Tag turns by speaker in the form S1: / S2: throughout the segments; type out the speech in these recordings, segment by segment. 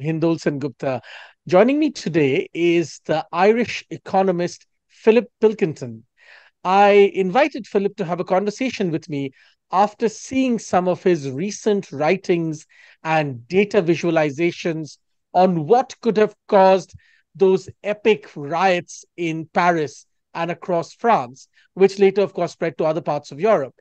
S1: Hindol Sengupta. Joining me today is the Irish economist Philip Pilkington. I invited Philip to have a conversation with me after seeing some of his recent writings and data visualizations on what could have caused those epic riots in Paris and across France, which later, of course, spread to other parts of Europe.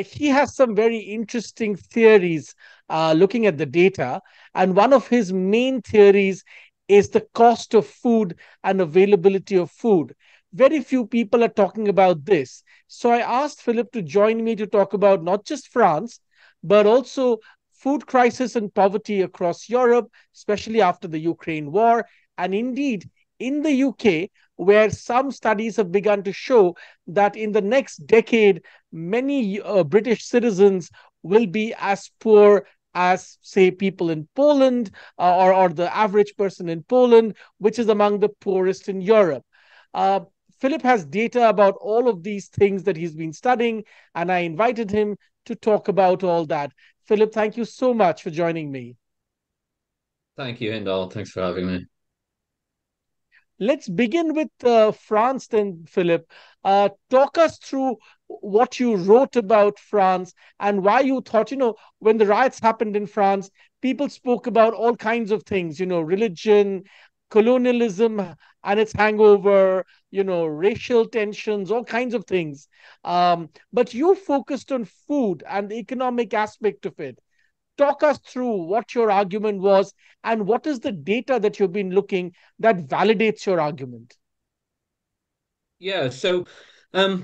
S1: He has some very interesting theories looking at the data. And one of his main theories is the cost of food and availability of food. Very few people are talking about this. So I asked Philip to join me to talk about not just France, but also food crisis and poverty across Europe, especially after the Ukraine war, and indeed in the UK, where some studies have begun to show that in the next decade, many British citizens will be as poor as, say, people in Poland or the average person in Poland, which is among the poorest in Europe. Uh, Philip has data about all of these things that he's been studying, and I invited him to talk about all that. Philip, thank you so much for joining me.
S2: Thank you, Hindol. Thanks for having me.
S1: Let's begin with France then, Philip. Talk us through what you wrote about France and why you thought, when the riots happened in France, people spoke about all kinds of things, religion, colonialism and its hangover, racial tensions, all kinds of things. But you focused on food and the economic aspect of it. Talk us through what your argument was and what is the data that you've been looking that validates your argument.
S2: Yeah, so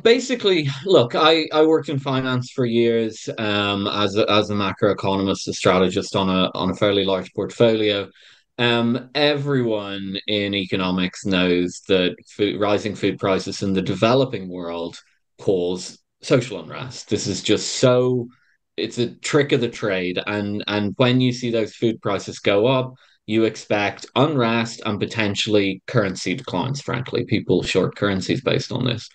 S2: basically, look, I worked in finance for years as a macroeconomist, a strategist on a fairly large portfolio. Everyone in economics knows that rising food prices in the developing world cause social unrest. This is just so it's a trick of the trade, and when you see those food prices go up, you expect unrest and potentially currency declines, frankly. People short currencies based on this.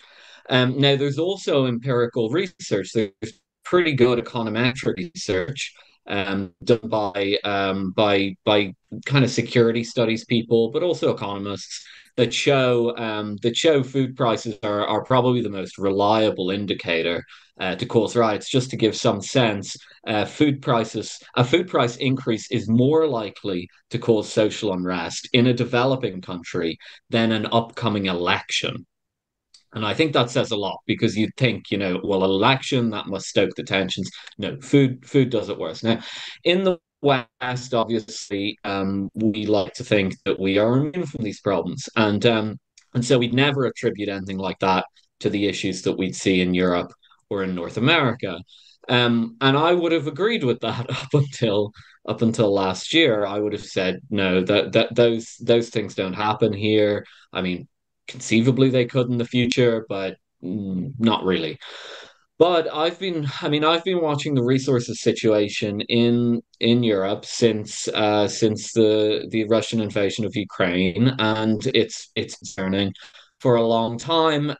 S2: Now, there's also empirical research. There's pretty good econometric research done by kind of security studies people, but also economists that show food prices are probably the most reliable indicator to cause riots. Just to give some sense, a food price increase is more likely to cause social unrest in a developing country than an upcoming election. And I think that says a lot because you'd think, well, election that must stoke the tensions. No, food does it worse. Now, in the West, obviously, we like to think that we are immune from these problems, and so we'd never attribute anything like that to the issues that we'd see in Europe or in North America. And I would have agreed with that up until last year. I would have said no, that those things don't happen here. I mean, conceivably they could in the future, but not really. But I've been watching the resources situation in Europe since the Russian invasion of Ukraine, and it's concerning for a long time.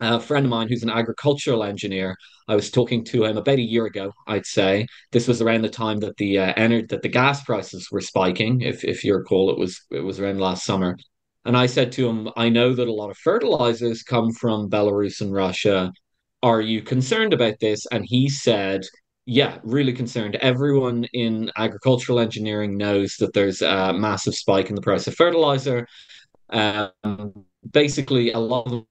S2: A friend of mine who's an agricultural engineer, I was talking to him about a year ago, I'd say. This was around the time that the gas prices were spiking. If you recall, it was around last summer. And I said to him, I know that a lot of fertilizers come from Belarus and Russia. Are you concerned about this? And he said, yeah, really concerned. Everyone in agricultural engineering knows that there's a massive spike in the price of fertilizer. Basically, a lot of them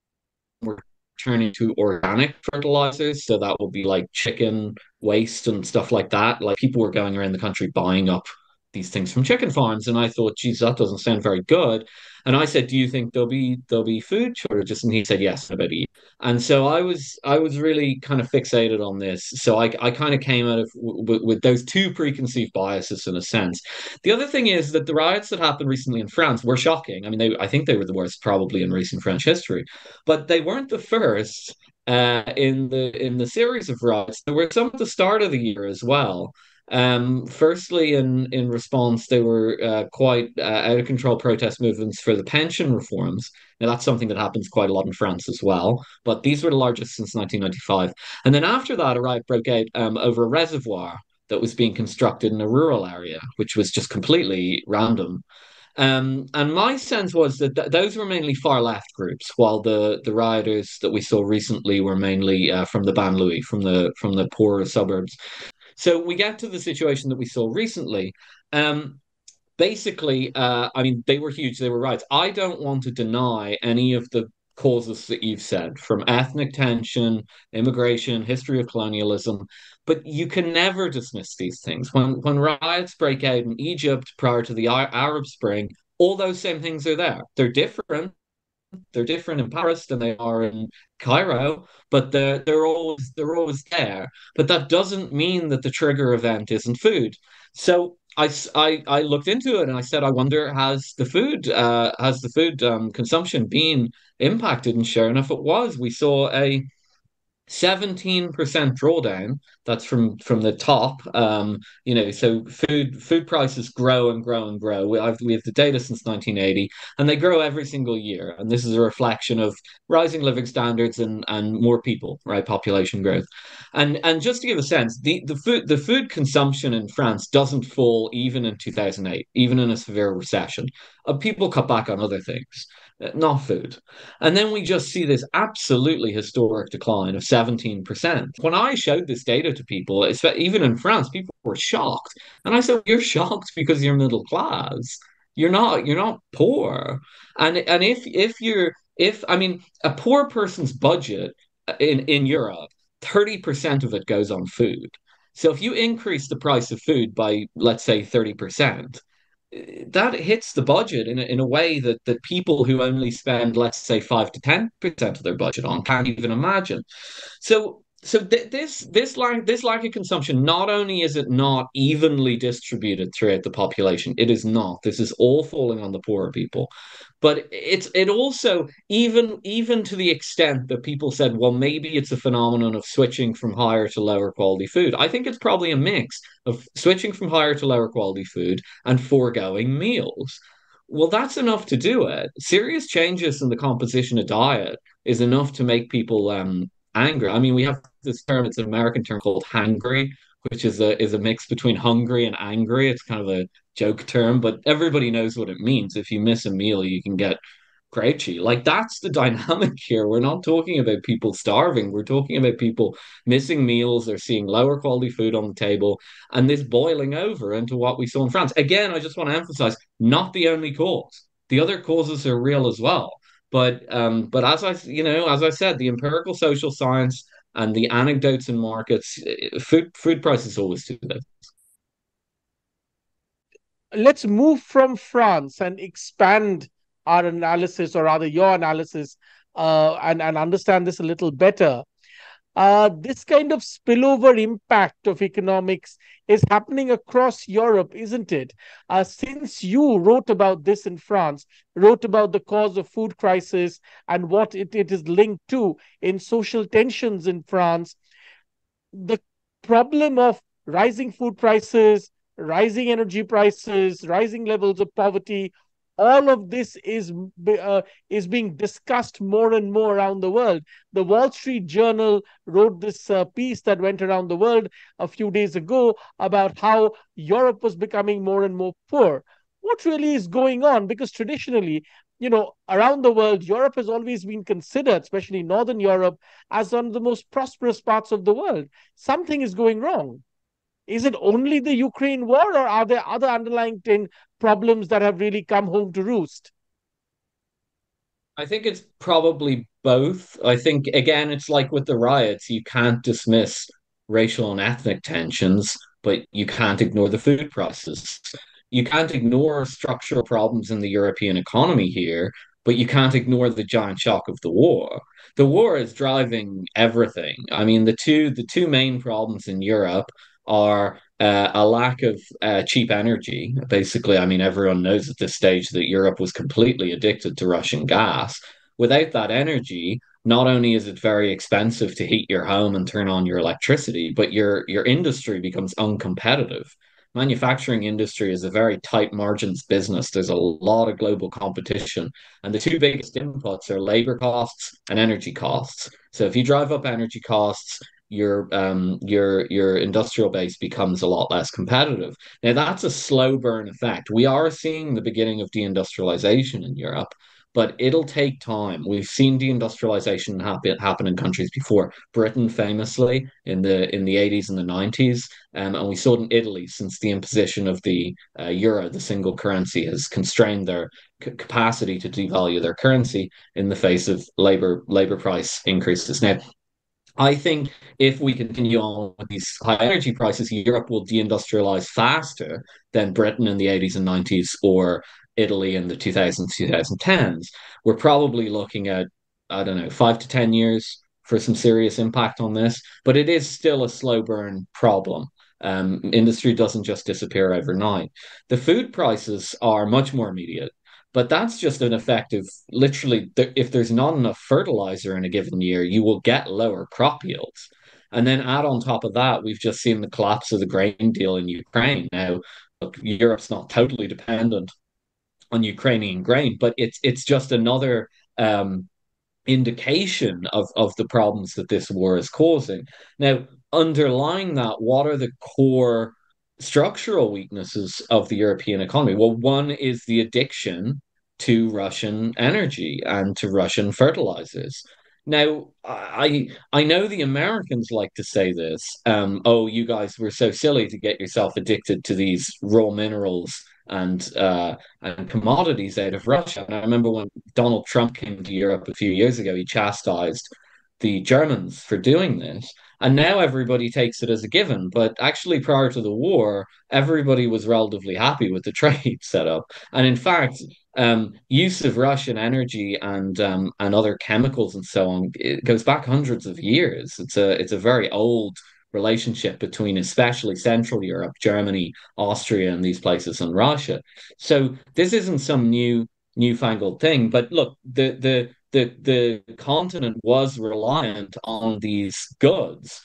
S2: were turning to organic fertilizers. So that would be like chicken waste and stuff like that. Like people were going around the country buying up these things from chicken farms. And I thought, geez, that doesn't sound very good. And I said, do you think there'll be food shortages? And he said, yes, about eat. And so I was really kind of fixated on this. So I kind of came out of with those two preconceived biases in a sense. The other thing is that the riots that happened recently in France were shocking. I mean, I think they were the worst probably in recent French history, but they weren't the first in the series of riots. There were some at the start of the year as well. Firstly, in response, there were quite out of control protest movements for the pension reforms. Now, that's something that happens quite a lot in France as well, but these were the largest since 1995. And then after that, a riot broke out over a reservoir that was being constructed in a rural area, which was just completely random. And my sense was that those were mainly far left groups, while the rioters that we saw recently were mainly from the banlieue, from the poorer suburbs. So we get to the situation that we saw recently. Um, Basically, I mean, they were huge, they were riots. I don't want to deny any of the causes that you've said, from ethnic tension, immigration, history of colonialism, but you can never dismiss these things. When riots break out in Egypt prior to the Arab Spring, all those same things are there. They're different in Paris than they are in Cairo, but they're always there. But that doesn't mean that the trigger event isn't food. So I looked into it and I said, I wonder, has the food consumption been impacted? And sure enough, it was. We saw a 17% drawdown. That's from the top. So food prices grow and grow and grow. We have the data since 1980, and they grow every single year. And this is a reflection of rising living standards and more people, right? Population growth. And just to give a sense, the food consumption in France doesn't fall even in 2008, even in a severe recession. People cut back on other things, not food. And then we just see this absolutely historic decline of 17%. When I showed this data to people, even in France, people were shocked. And I said, you're shocked because you're middle class. You're not poor. And if I mean a poor person's budget in Europe, 30% of it goes on food. So if you increase the price of food by, let's say, 30%, that hits the budget in a way that people who only spend, let's say, 5 to 10% of their budget on can't even imagine. This lack of consumption, not only is it not evenly distributed throughout the population, it is not. This is all falling on the poorer people, but it also, even to the extent that people said, well, maybe it's a phenomenon of switching from higher to lower quality food. I think it's probably a mix of switching from higher to lower quality food and foregoing meals. Well, that's enough to do it. Serious changes in the composition of diet is enough to make people angry. I mean, we have this term, it's an American term called hangry, which is a mix between hungry and angry. It's kind of a joke term, but everybody knows what it means. If you miss a meal, you can get grouchy. Like that's the dynamic here. We're not talking about people starving. We're talking about people missing meals. They're seeing lower quality food on the table, and this boiling over into what we saw in France. Again, I just want to emphasize, not the only cause. The other causes are real as well. But as I said, the empirical social science and the anecdotes in markets, food prices always do that.
S1: Let's move from France and expand our analysis, or rather your analysis, and understand this a little better. This kind of spillover impact of economics is happening across Europe, isn't it? Since you wrote about this in France, wrote about the cause of food crisis and what it is linked to in social tensions in France, the problem of rising food prices, rising energy prices, rising levels of poverty, all of this is being discussed more and more around the world. The Wall Street Journal wrote this piece that went around the world a few days ago about how Europe was becoming more and more poor. What really is going on? Because traditionally, around the world, Europe has always been considered, especially Northern Europe, as one of the most prosperous parts of the world. Something is going wrong. Is it only the Ukraine war, or are there other underlying problems that have really come home to roost?
S2: I think it's probably both. I think, again, it's like with the riots, you can't dismiss racial and ethnic tensions, but you can't ignore the food prices. You can't ignore structural problems in the European economy here, but you can't ignore the giant shock of the war. The war is driving everything. I mean, the two main problems in Europe are a lack of cheap energy. Basically, I mean, everyone knows at this stage that Europe was completely addicted to Russian gas. Without that energy, not only is it very expensive to heat your home and turn on your electricity, but your industry becomes uncompetitive. Manufacturing industry is a very tight margins business. There's a lot of global competition, and the two biggest inputs are labor costs and energy costs. So if you drive up energy costs, your industrial base becomes a lot less competitive. Now that's a slow burn effect. We are seeing the beginning of deindustrialization in Europe, but it'll take time. We've seen deindustrialization happen in countries before. Britain famously in the 80s and the 90s, and we saw it in Italy since the imposition of the euro. The single currency has constrained their capacity to devalue their currency in the face of labor price increases. Now, I think if we continue on with these high energy prices, Europe will deindustrialize faster than Britain in the 80s and 90s or Italy in the 2000s, 2010s. We're probably looking at, I don't know, 5 to 10 years for some serious impact on this, but it is still a slow burn problem. Industry doesn't just disappear overnight. The food prices are much more immediate. But that's just an effect of literally, if there's not enough fertilizer in a given year, you will get lower crop yields. And then add on top of that, we've just seen the collapse of the grain deal in Ukraine. Now, look, Europe's not totally dependent on Ukrainian grain, but it's just another indication of the problems that this war is causing. Now, underlying that, what are the core structural weaknesses of the European economy? Well, one is the addiction to Russian energy and to Russian fertilizers. Now, I know the Americans like to say this. Oh, you guys were so silly to get yourself addicted to these raw minerals and commodities out of Russia. And I remember when Donald Trump came to Europe a few years ago, he chastised the Germans for doing this. And now everybody takes it as a given. But actually, prior to the war, everybody was relatively happy with the trade setup. And in fact, use of Russian energy and other chemicals and so on, it goes back hundreds of years. It's a very old relationship between especially Central Europe, Germany, Austria, and these places, and Russia. So this isn't some newfangled thing. But look, the continent was reliant on these goods.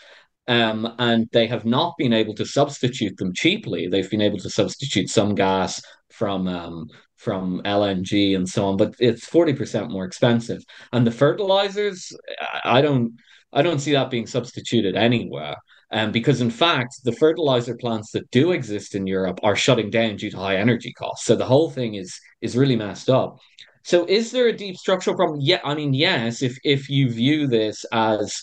S2: And they have not been able to substitute them cheaply. They've been able to substitute some gas from LNG and so on, but it's 40% more expensive. And the fertilizers, I don't I don't see that being substituted anywhere. Because in fact, the fertilizer plants that do exist in Europe are shutting down due to high energy costs. So the whole thing is really messed up. So is there a deep structural problem? Yeah, I mean, yes, if you view this as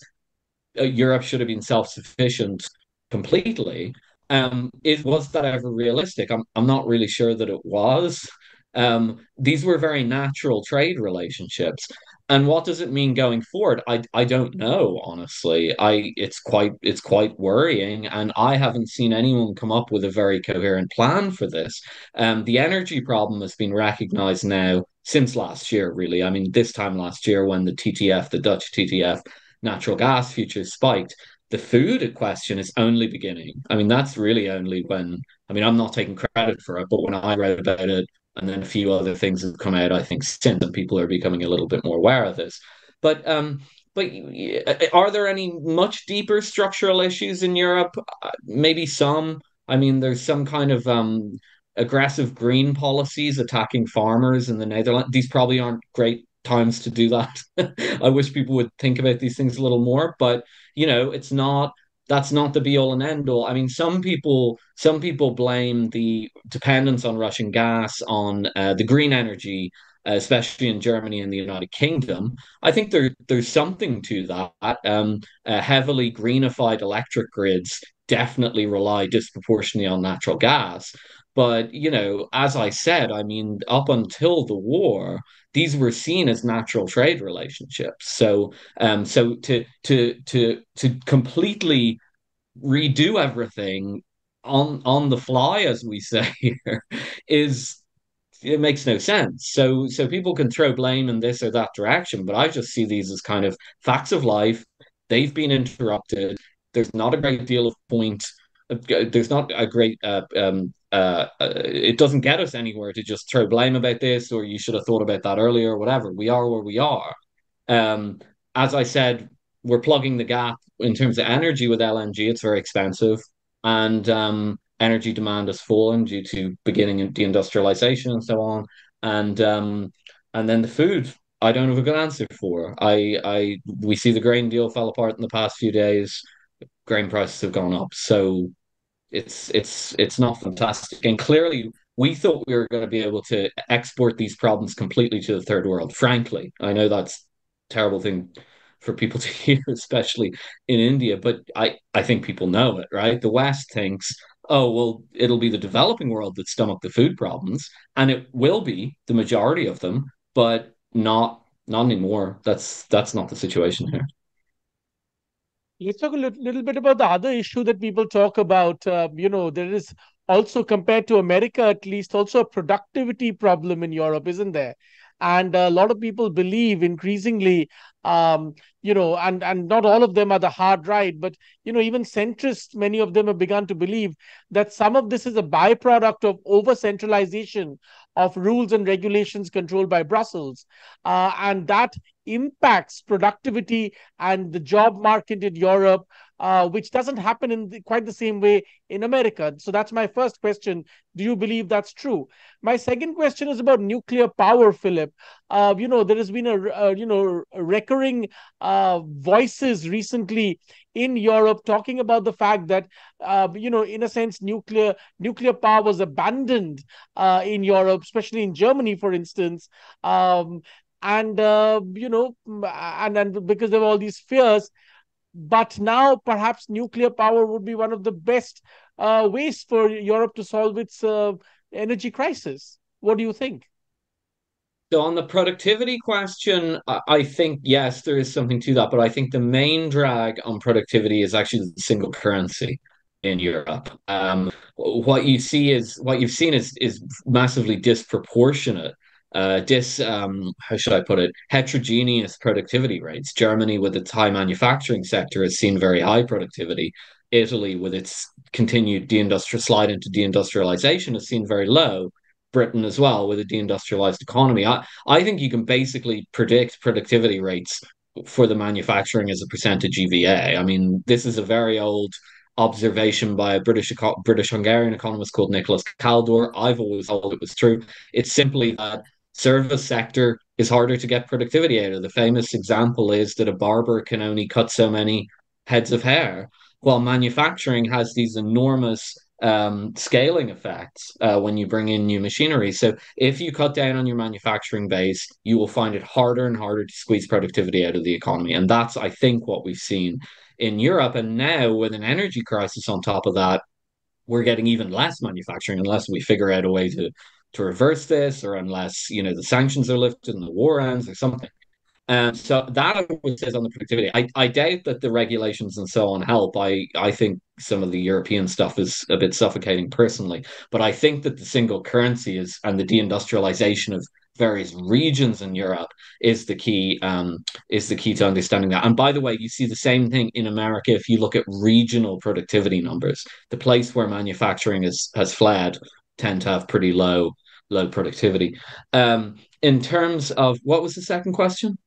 S2: Europe should have been self-sufficient completely. It was that ever realistic? I'm not really sure that it was. These were very natural trade relationships. And what does it mean going forward? I don't know, honestly. It's quite worrying, and I haven't seen anyone come up with a very coherent plan for this. The energy problem has been recognized now since last year, really. I mean, this time last year when the TTF, the Dutch TTF, natural gas futures spiked. The food question is only beginning. I mean, that's really only when, I mean, I'm not taking credit for it, but when I read about it, and then a few other things have come out, I think since, and people are becoming a little bit more aware of this. But but are there any much deeper structural issues in Europe? Maybe some. I mean, there's some kind of aggressive green policies attacking farmers in the Netherlands. These probably aren't great times to do that. I wish people would think about these things a little more, but it's not that's not the be all and end all. I mean, some people blame the dependence on Russian gas on the green energy, especially in Germany and the United Kingdom. I think there's something to that. Heavily greenified electric grids definitely rely disproportionately on natural gas. But, as I said, I mean, up until the war, these were seen as natural trade relationships. So to completely redo everything on the fly, as we say here, is it makes no sense. So people can throw blame in this or that direction, but I just see these as kind of facts of life. They've been interrupted. There's not a great deal of point. There's not a great. It doesn't get us anywhere to just throw blame about this, or you should have thought about that earlier, or whatever. We are where we are. Um, as I said, we're plugging the gap in terms of energy with LNG. It's very expensive, and energy demand has fallen due to beginning of deindustrialization and so on. And then the food, I don't have a good answer for. We see the grain deal fell apart in the past few days. grain prices have gone up. So it's not fantastic. And clearly, we thought we were going to be able to export these problems completely to the third world. Frankly, I know that's a terrible thing for people to hear, especially in India, but I think people know it, right? The West thinks, oh, well, it'll be the developing world that stomach the food problems, and it will be the majority of them, but not anymore. That's not the situation here.
S1: Let's talk a little bit about the other issue that people talk about. There is also, compared to America at least, also a productivity problem in Europe, isn't there? And a lot of people believe increasingly, and not all of them are the hard right, but, even centrists, many of them have begun to believe that some of this is a byproduct of over centralization of rules and regulations controlled by Brussels. And that impacts productivity and the job market in Europe, which doesn't happen in quite the same way in America. So that's my first question. Do you believe that's true? My second question is about nuclear power, Philip. There has been a recurring voices recently in Europe talking about the fact that, in a sense, nuclear power was abandoned in Europe, especially in Germany, for instance. And and because there were all these fears, but now perhaps nuclear power would be one of the best ways for Europe to solve its energy crisis. What do you think?
S2: So on the productivity question, I think yes, there is something to that, but I think the main drag on productivity is actually the single currency in Europe. What you've seen is massively disproportionate, how should I put it, heterogeneous productivity rates. Germany, with its high manufacturing sector, has seen very high productivity. Italy, with its continued deindustrial slide into deindustrialization, has seen very low. Britain as well with a deindustrialized economy. I think you can basically predict productivity rates for the manufacturing as a percentage EVA. I mean, this is a very old observation by a British Hungarian economist called Nicholas Kaldor. I've always thought it was true. It's simply that service sector is harder to get productivity out of. The famous example is that a barber can only cut so many heads of hair, while manufacturing has these enormous scaling effects when you bring in new machinery. So if you cut down on your manufacturing base, you will find it harder and harder to squeeze productivity out of the economy. And that's, I think, what we've seen in Europe. And now with an energy crisis on top of that, we're getting even less manufacturing unless we figure out a way to reverse this, or unless the sanctions are lifted and the war ends or something. So that I would say is on the productivity. I doubt that the regulations and so on help. I think some of the European stuff is a bit suffocating personally. But I think that the single currency is and the deindustrialization of various regions in Europe is the key to understanding that. And by the way, you see the same thing in America if you look at regional productivity numbers. The place where manufacturing has fled tend to have pretty low productivity. In terms of what was the second question?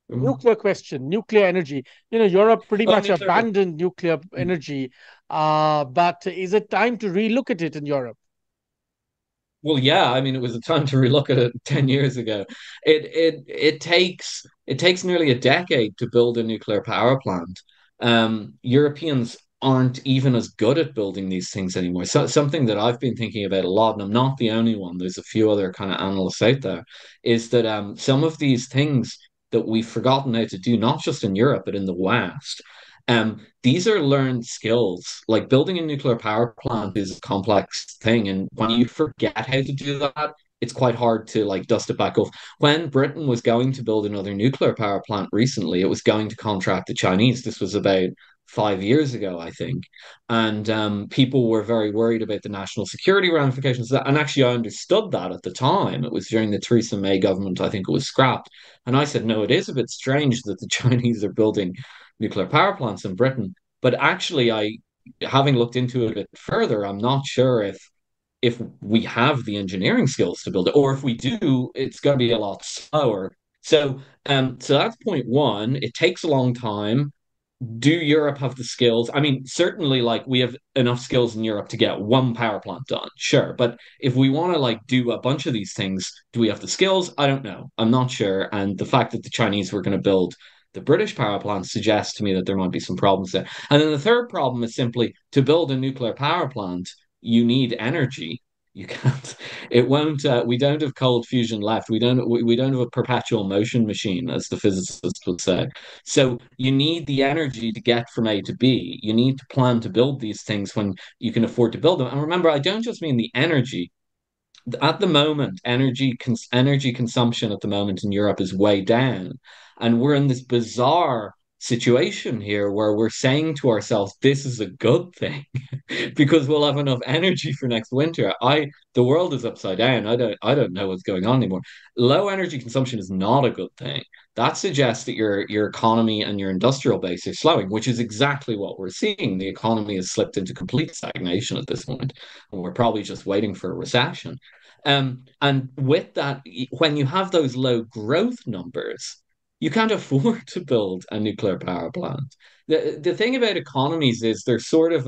S1: Nuclear question, nuclear energy. Europe pretty
S2: Oh,
S1: much
S2: nuclear.
S1: abandoned nuclear energy, but is it time to relook at it in Europe?
S2: Well, yeah, I mean, it was a time to relook at it 10 years ago. It takes nearly a decade to build a nuclear power plant. Europeans aren't even as good at building these things anymore. So something that I've been thinking about a lot, and I'm not the only one, there's a few other kind of analysts out there, is that some of these things that we've forgotten how to do, not just in Europe, but in the West. These are learned skills. Like building a nuclear power plant is a complex thing, and when you forget how to do that, it's quite hard to like dust it back off. When Britain was going to build another nuclear power plant recently, it was going to contract the Chinese. This was about 5 years ago, I think, and people were very worried about the national security ramifications of that. And actually, I understood that at the time. It was during the Theresa May government. I think it was scrapped, and I said, no, it is a bit strange that the Chinese are building nuclear power plants in Britain. But actually, having looked into it a bit further, I'm not sure if we have the engineering skills to build it, or if we do, it's going to be a lot slower. So that's point one. It takes a long time. Do Europe have the skills? I mean, certainly, like we have enough skills in Europe to get one power plant done, sure. But if we want to like do a bunch of these things, do we have the skills? I don't know. I'm not sure. And the fact that the Chinese were going to build the British power plants suggests to me that there might be some problems there. And then the third problem is simply to build a nuclear power plant, you need energy. You can't. It won't. We don't have cold fusion left. We don't have a perpetual motion machine, as the physicists would say. So you need the energy to get from A to B. You need to plan to build these things when you can afford to build them. And remember, I don't just mean the energy. At the moment, energy consumption at the moment in Europe is way down, and we're in this bizarre situation here where we're saying to ourselves, "This is a good thing," because we'll have enough energy for next winter. The world is upside down. I don't know what's going on anymore. Low energy consumption is not a good thing. That suggests that your economy and your industrial base are slowing, which is exactly what we're seeing. The economy has slipped into complete stagnation at this point, and we're probably just waiting for a recession. And with that, when you have those low growth numbers, you can't afford to build a nuclear power plant. The thing about economies is they're sort of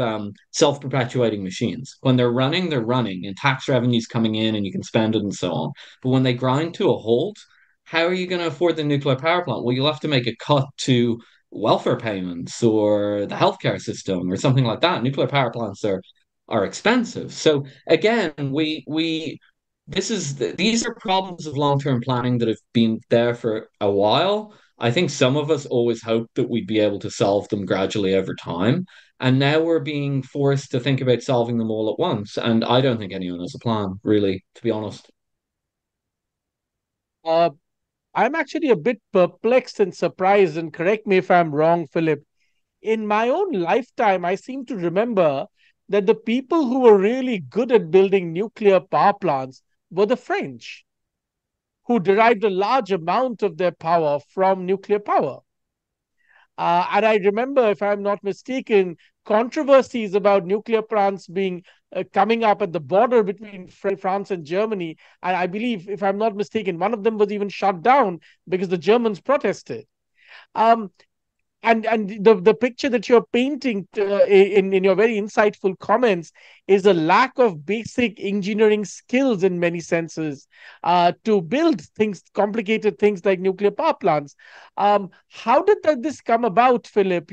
S2: self-perpetuating machines. When they're running, and tax revenues coming in, and you can spend it and so on. But when they grind to a halt, how are you going to afford the nuclear power plant? Well, you'll have to make a cut to welfare payments or the healthcare system or something like that. Nuclear power plants are expensive. So again, we these are problems of long-term planning that have been there for a while. I think some of us always hoped that we'd be able to solve them gradually over time. And now we're being forced to think about solving them all at once. And I don't think anyone has a plan, really, to be honest.
S1: Uh, I'm actually a bit perplexed and surprised, and correct me if I'm wrong, Philip. In my own lifetime, I seem to remember that the people who were really good at building nuclear power plants were the French, who derived a large amount of their power from nuclear power. And I remember, if I'm not mistaken, controversies about nuclear plants being coming up at the border between France and Germany. And I believe, if I'm not mistaken, one of them was even shut down because the Germans protested. Um, and the picture that you're painting in your very insightful comments is a lack of basic engineering skills in many senses to build things, complicated things like nuclear power plants. How did this come about, Philip?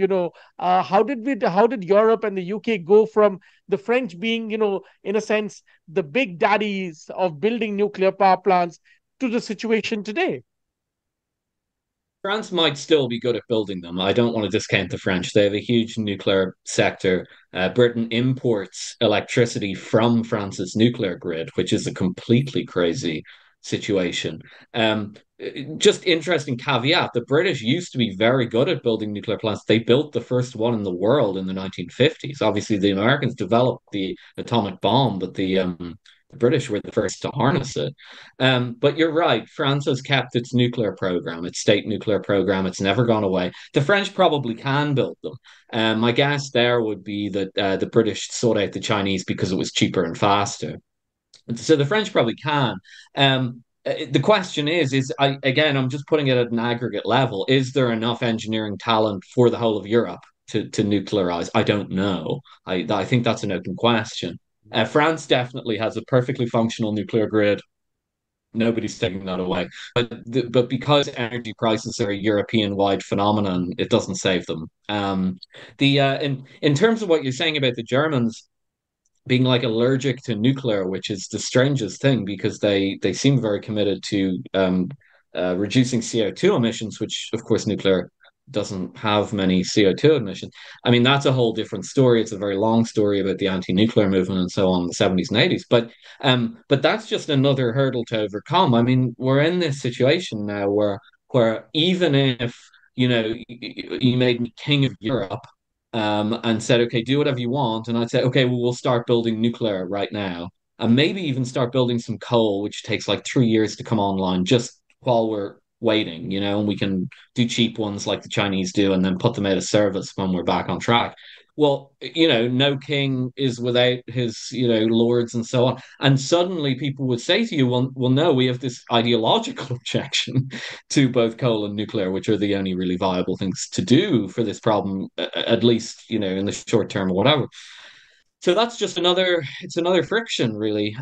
S1: How did Europe and the UK go from the French being, in a sense, the big daddies of building nuclear power plants to the situation today?
S2: France might still be good at building them. I don't want to discount the French. They have a huge nuclear sector. Britain imports electricity from France's nuclear grid, which is a completely crazy situation. Um, just interesting caveat: the British used to be very good at building nuclear plants. They built the first one in the world in the 1950s. Obviously, the Americans developed the atomic bomb, but the British were the first to harness it. But you're right. France has kept its nuclear program, its state nuclear program. It's never gone away. The French probably can build them. My guess there would be that the British sought out the Chinese because it was cheaper and faster. So the French probably can. The question again, I'm just putting it at an aggregate level. Is there enough engineering talent for the whole of Europe to nuclearize? I don't know. I think that's an open question. France definitely has a perfectly functional nuclear grid. Nobody's taking that away. But because energy prices are a European-wide phenomenon, it doesn't save them. In terms of what you're saying about the Germans being like allergic to nuclear, which is the strangest thing because they seem very committed to reducing CO2 emissions, which of course nuclear doesn't have many CO2 emissions. I mean, that's a whole different story. It's a very long story about the anti-nuclear movement and so on in the 70s and 80s. But that's just another hurdle to overcome. I mean, we're in this situation now where even if you made me king of Europe and said, okay, do whatever you want. And I'd say, okay, well, we'll start building nuclear right now. And maybe even start building some coal, which takes like 3 years to come online just while we're waiting, and we can do cheap ones like the Chinese do and then put them out of service when we're back on track. Well, no king is without his, lords and so on. And suddenly people would say to you, well, no, we have this ideological objection to both coal and nuclear, which are the only really viable things to do for this problem, at least, in the short term or whatever. So that's just another it's another friction really.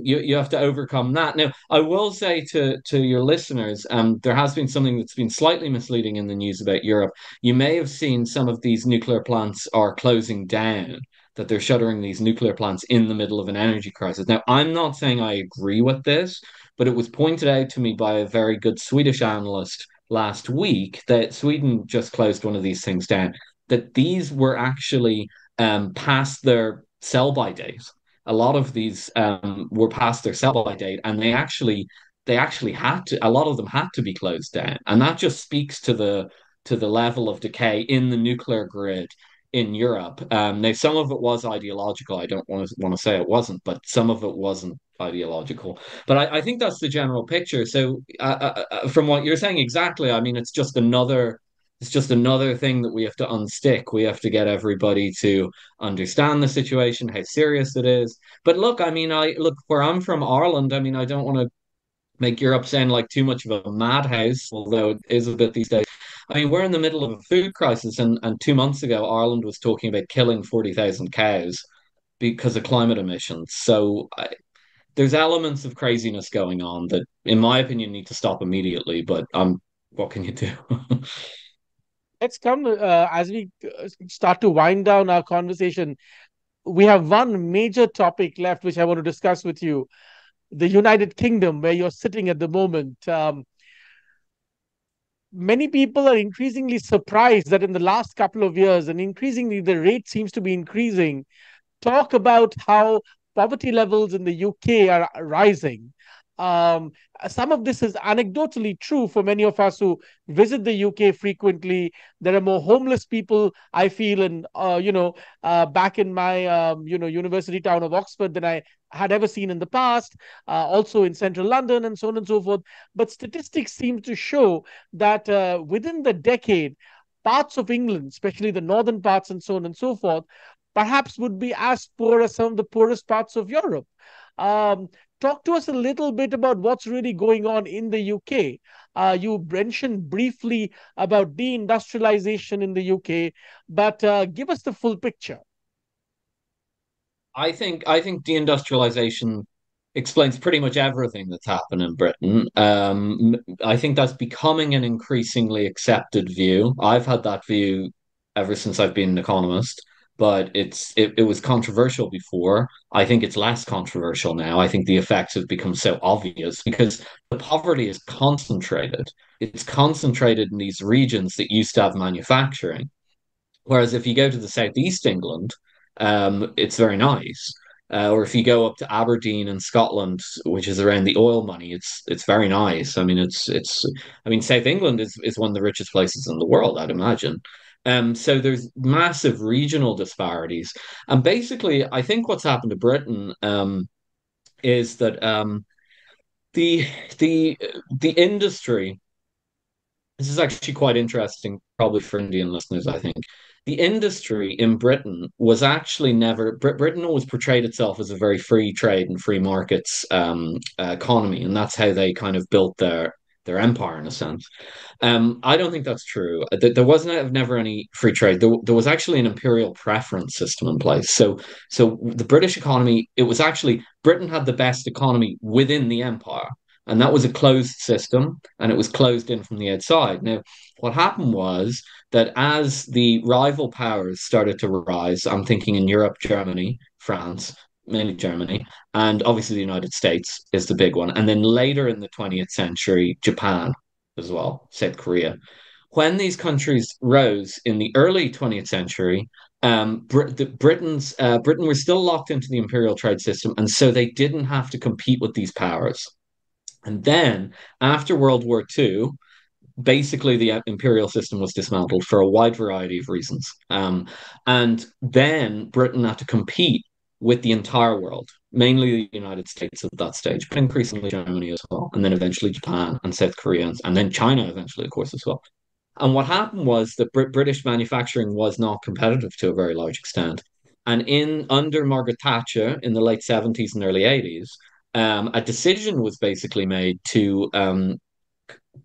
S2: You have to overcome that. Now, I will say to your listeners, there has been something that's been slightly misleading in the news about Europe. You may have seen some of these nuclear plants are closing down, that they're shuttering these nuclear plants in the middle of an energy crisis. Now, I'm not saying I agree with this, but it was pointed out to me by a very good Swedish analyst last week that Sweden just closed one of these things down, that these were actually past their sell-by date. A lot of these were past their sell-by date, and they actually had to. A lot of them had to be closed down, and that just speaks to the level of decay in the nuclear grid in Europe. Now, some of it was ideological. I don't want to say it wasn't, but some of it wasn't ideological. But I think that's the general picture. So, from what you're saying, exactly. I mean, it's just another thing that we have to unstick. We have to get everybody to understand the situation, how serious it is. But look, I mean, I look where I'm from, Ireland. I mean, I don't want to make Europe sound like too much of a madhouse, although it is a bit these days. I mean, we're in the middle of a food crisis, and 2 months ago, Ireland was talking about killing 40,000 cows because of climate emissions. So there's elements of craziness going on that, in my opinion, need to stop immediately. But what can you do?
S1: Let's come as we start to wind down our conversation. We have one major topic left, which I want to discuss with you: the United Kingdom, where you're sitting at the moment. Many people are increasingly surprised that in the last couple of years, and increasingly the rate seems to be increasing, talk about how poverty levels in the UK are rising. Um, some of this is anecdotally true for many of us who visit the UK frequently. There are more homeless people, I feel, back in my university town of Oxford than I had ever seen in the past. Also in central London and so on and so forth. But statistics seem to show that within the decade, parts of England, especially the northern parts and so on and so forth, perhaps would be as poor as some of the poorest parts of Europe. Um, Talk to us a little bit about what's really going on in the UK. You mentioned briefly about deindustrialization in the UK, but give us the full picture.
S2: I think deindustrialization explains pretty much everything that's happened in Britain. I think that's becoming an increasingly accepted view. I've had that view ever since I've been an economist, but it was controversial before. I think it's less controversial now. I think the effects have become so obvious because the poverty is concentrated. It's concentrated in these regions that used to have manufacturing. Whereas if you go to the southeast England, it's very nice. Or if you go up to Aberdeen in Scotland, which is around the oil money, it's very nice. I mean, South England is one of the richest places in the world, I'd imagine. So there's massive regional disparities, and basically, I think what's happened to Britain is that the the the industry. This is actually quite interesting, probably for Indian listeners, I think. The industry in Britain was actually never, Britain always portrayed itself as a very free trade and free markets economy, and that's how they kind of built their empire in a sense. I don't think that's true. There wasn't never any free trade. There was actually an imperial preference system in place. So the British economy, it was actually Britain had the best economy within the empire, and that was a closed system, and it was closed in from the outside. Now, what happened was that as the rival powers started to rise, I'm thinking in Europe, Germany, France, mainly Germany, and obviously the United States is the big one. And then later in the 20th century, Japan as well, South Korea. When these countries rose in the early 20th century, Britain was still locked into the imperial trade system, and so they didn't have to compete with these powers. And then after World War II, basically the imperial system was dismantled for a wide variety of reasons. And then Britain had to compete with the entire world, mainly the United States at that stage, but increasingly Germany as well, and then eventually Japan and South Korea, and then China eventually, of course, as well. And what happened was that British manufacturing was not competitive to a very large extent. And in under Margaret Thatcher in the late 70s and early 80s, a decision was basically made to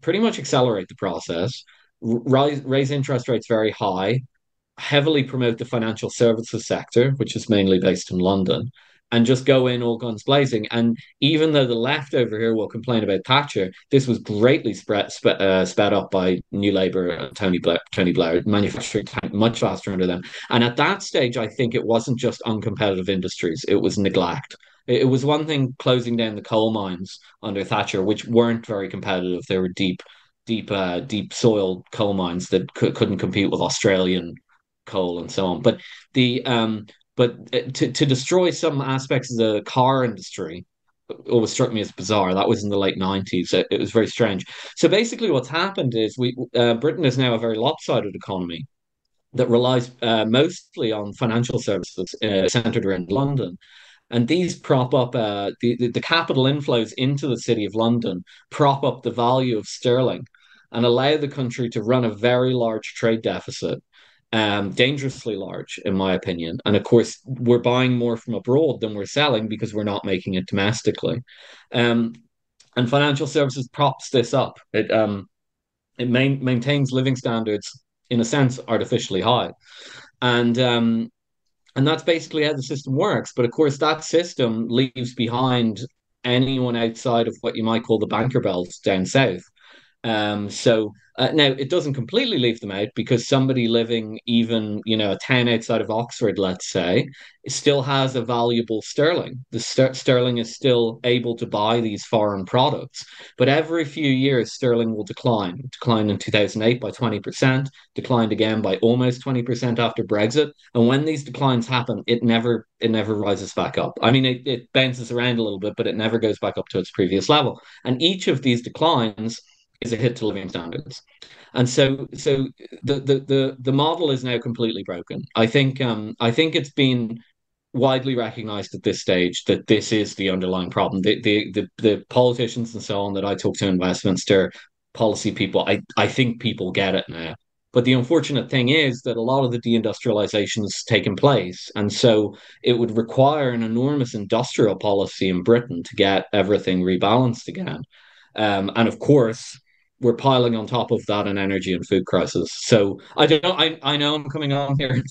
S2: pretty much accelerate the process, raise interest rates very high, heavily promote the financial services sector, which is mainly based in London, and just go in all guns blazing. And even though the left over here will complain about Thatcher, this was greatly sped up by New Labour and Tony Blair, manufacturing much faster under them. And at that stage, I think it wasn't just uncompetitive industries; it was neglect. It was one thing closing down the coal mines under Thatcher, which weren't very competitive. They were deep soil coal mines that couldn't compete with Australian coal and so on. But to destroy some aspects of the car industry always struck me as bizarre. That was in the late 90s. It was very strange. So basically, what's happened is we Britain is now a very lopsided economy that relies mostly on financial services centered around London. And these prop up the capital inflows into the city of London, prop up the value of sterling, and allow the country to run a very large trade deficit, dangerously large, in my opinion. And of course, we're buying more from abroad than we're selling because we're not making it domestically. Um, and financial services props this up. It maintains living standards in a sense artificially high, and and that's basically how the system works. But of course, that system leaves behind anyone outside of what you might call the banker belt down south. Now it doesn't completely leave them out because somebody living even, a town outside of Oxford, let's say, still has a valuable sterling. The sterling is still able to buy these foreign products, but every few years sterling will decline. Declined in 2008 by 20%, declined again by almost 20% after Brexit. And when these declines happen, it never rises back up. I mean, it bounces around a little bit, but it never goes back up to its previous level. And each of these declines is a hit to living standards. And so the model is now completely broken. I think it's been widely recognized at this stage that this is the underlying problem. The politicians and so on that I talk to in Westminster, policy people, I think people get it now. But the unfortunate thing is that a lot of the deindustrialization has taken place. And so it would require an enormous industrial policy in Britain to get everything rebalanced again. And of course, we're piling on top of that an energy and food crisis. So I don't know. I know I'm coming on here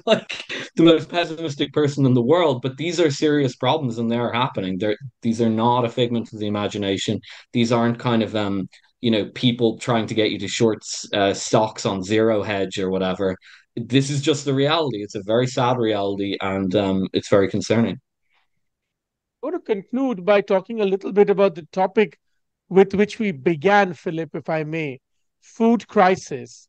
S2: like the most pessimistic person in the world, but these are serious problems and they're happening. These are not a figment of the imagination. These aren't kind of people trying to get you to short stocks on zero hedge or whatever. This is just the reality. It's a very sad reality, and it's very concerning.
S1: I want to conclude by talking a little bit about the topic with which we began, Philip, if I may, food crisis.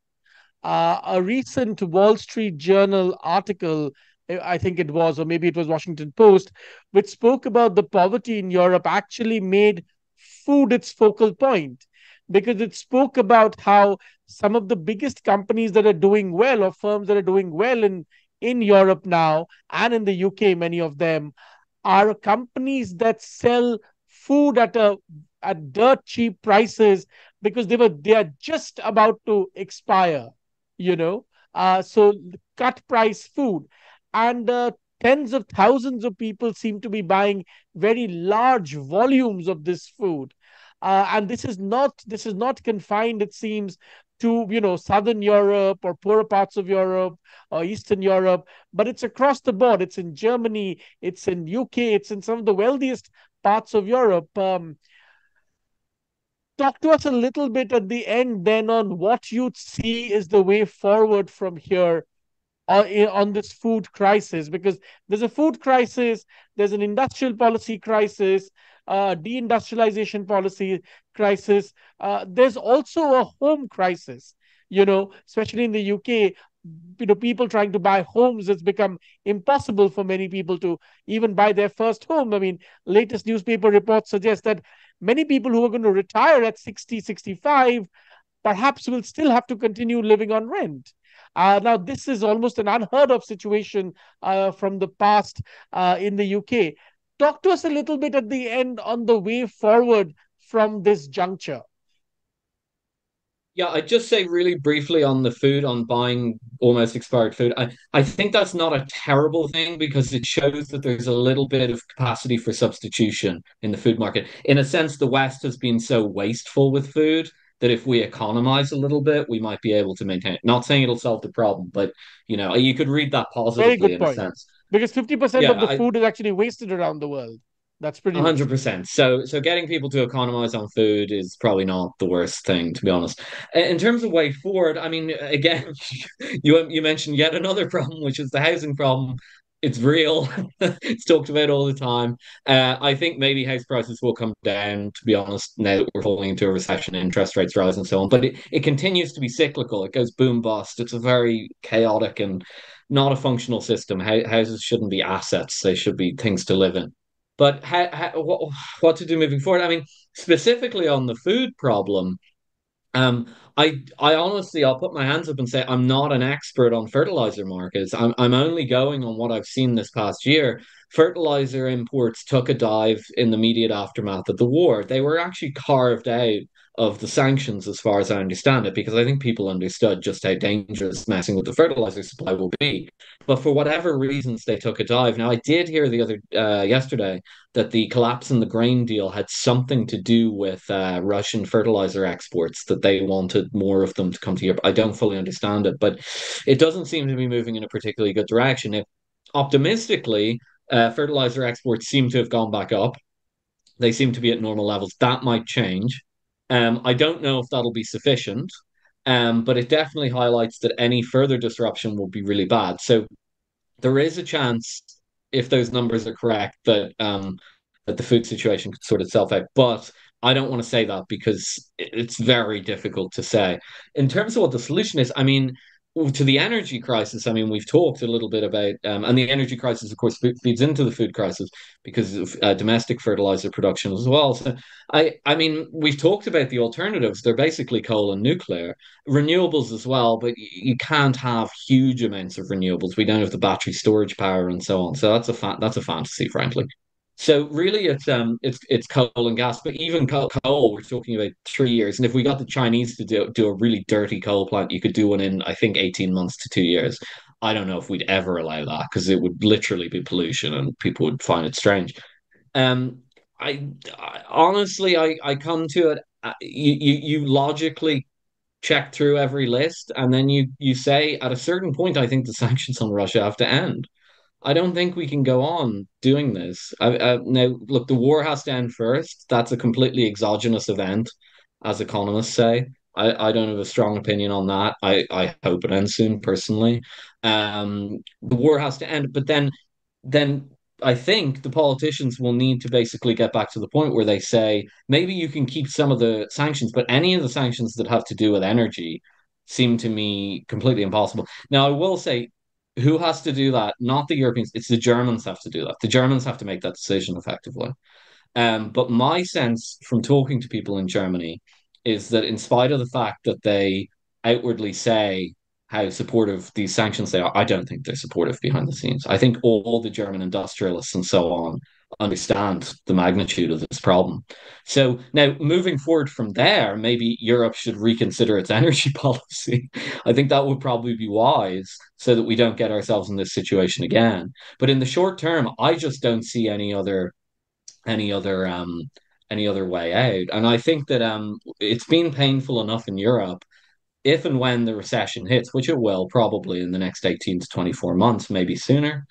S1: A recent Wall Street Journal article, I think it was, or maybe it was Washington Post, which spoke about the poverty in Europe, actually made food its focal point because it spoke about how some of the biggest companies that are doing well, or firms that are doing well in Europe now and in the UK, many of them are companies that sell food at dirt cheap prices because they are just about to expire, you know. So cut price food, and tens of thousands of people seem to be buying very large volumes of this food. And this is not confined, it seems, to southern Europe or poorer parts of Europe or Eastern Europe, but it's across the board. It's in Germany, it's in UK, it's in some of the wealthiest parts of Europe. Talk to us a little bit at the end then on what you see is the way forward from here on this food crisis, because there's a food crisis, there's an industrial policy crisis, deindustrialization policy crisis. There's also a home crisis, especially in the UK. People trying to buy homes, it's become impossible for many people to even buy their first home. I mean, latest newspaper reports suggest that many people who are going to retire at 60, 65 perhaps will still have to continue living on rent. Now, this is almost an unheard of situation from the past in the UK. Talk to us a little bit at the end on the way forward from this juncture.
S2: Yeah, I'd just say really briefly on the food, on buying almost expired food. I think that's not a terrible thing because it shows that there's a little bit of capacity for substitution in the food market. In a sense, the West has been so wasteful with food that if we economize a little bit, we might be able to maintain it. Not saying it'll solve the problem, but you could read that
S1: Very
S2: positively
S1: good
S2: in a
S1: point.
S2: sense.
S1: Because 50%
S2: Yeah,
S1: of the food is actually wasted around the world. That's pretty wasted.
S2: 100%. So getting people to economize on food is probably not the worst thing, to be honest. In terms of way forward, I mean, again, you mentioned yet another problem, which is the housing problem. It's real. It's talked about all the time. I think maybe house prices will come down, to be honest, now that we're falling into a recession, interest rates rise and so on. But it continues to be cyclical. It goes boom bust. It's a very chaotic and not a functional system. Houses shouldn't be assets. They should be things to live in. But what to do moving forward? I mean, specifically on the food problem, I honestly, I'll put my hands up and say I'm not an expert on fertilizer markets. I'm only going on what I've seen this past year. Fertilizer imports took a dive in the immediate aftermath of the war. They were actually carved out of the sanctions, as far as I understand it, because I think people understood just how dangerous messing with the fertilizer supply will be. But for whatever reasons, they took a dive. Now, I did hear the other yesterday that the collapse in the grain deal had something to do with Russian fertilizer exports, that they wanted more of them to come to Europe. I don't fully understand it, but it doesn't seem to be moving in a particularly good direction. If optimistically, fertilizer exports seem to have gone back up. They seem to be at normal levels. That might change. I don't know if that'll be sufficient, but it definitely highlights that any further disruption will be really bad. So there is a chance, if those numbers are correct, that the food situation could sort itself out. But I don't want to say that because it's very difficult to say. In terms of what the solution is, I mean, to the energy crisis, I mean, we've talked a little bit about, and the energy crisis, of course, feeds into the food crisis because of domestic fertilizer production as well. So, I mean, we've talked about the alternatives. They're basically coal and nuclear, renewables as well, but you can't have huge amounts of renewables. We don't have the battery storage power and so on. So that's a fantasy, frankly. So really, it's coal and gas, but even coal, we're talking about 3 years. And if we got the Chinese to do a really dirty coal plant, you could do one in, I think, 18 months to 2 years. I don't know if we'd ever allow that because it would literally be pollution and people would find it strange. Um, I honestly, I come to it. You logically check through every list, and then you say at a certain point, I think the sanctions on Russia have to end. I don't think we can go on doing this. Now, look, the war has to end first. That's a completely exogenous event, as economists say. I don't have a strong opinion on that. I hope it ends soon, personally. The war has to end, but then I think the politicians will need to basically get back to the point where they say maybe you can keep some of the sanctions, but any of the sanctions that have to do with energy seem to me completely impossible. Now, I will say, who has to do that? Not the Europeans. It's the Germans have to do that. The Germans have to make that decision effectively. But my sense from talking to people in Germany is that in spite of the fact that they outwardly say how supportive these sanctions they are, I don't think they're supportive behind the scenes. I think all the German industrialists and so on understand the magnitude of this problem. So now moving forward from there, maybe Europe should reconsider its energy policy. I think that would probably be wise so that we don't get ourselves in this situation again. But in the short term, I just don't see any other any other way out. And I think that it's been painful enough in Europe. If and when the recession hits, which it will probably in the next 18 to 24 months, maybe sooner,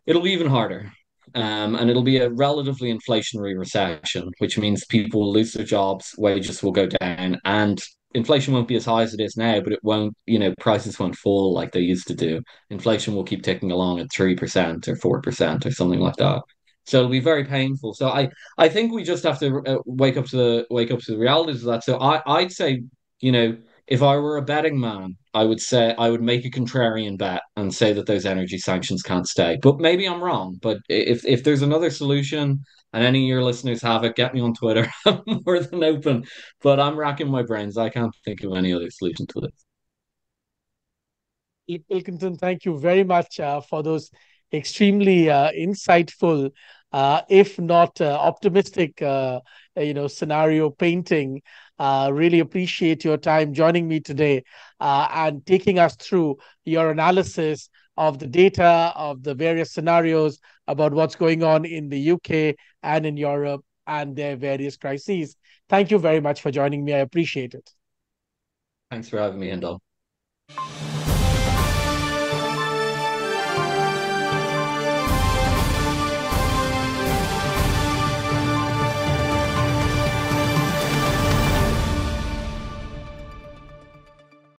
S2: it'll be even harder. And it'll be a relatively inflationary recession, which means people will lose their jobs, wages will go down, and inflation won't be as high as it is now, but it won't, prices won't fall like they used to do. Inflation will keep ticking along at 3% or 4% or something like that. So it'll be very painful. So I think we just have to wake up to the realities of that. So I'd say, you know, if I were a betting man, I would say I would make a contrarian bet and say that those energy sanctions can't stay. But maybe I'm wrong. But if there's another solution and any of your listeners have it, get me on Twitter. I'm more than open. But I'm racking my brains. I can't think of any other solution to this.
S1: Pilkington, thank you very much for those extremely insightful, if not optimistic, scenario painting. Really appreciate your time joining me today and taking us through your analysis of the data, of the various scenarios about what's going on in the UK and in Europe and their various crises. Thank you very much for joining me. I appreciate it.
S2: Thanks for having me, Hindol.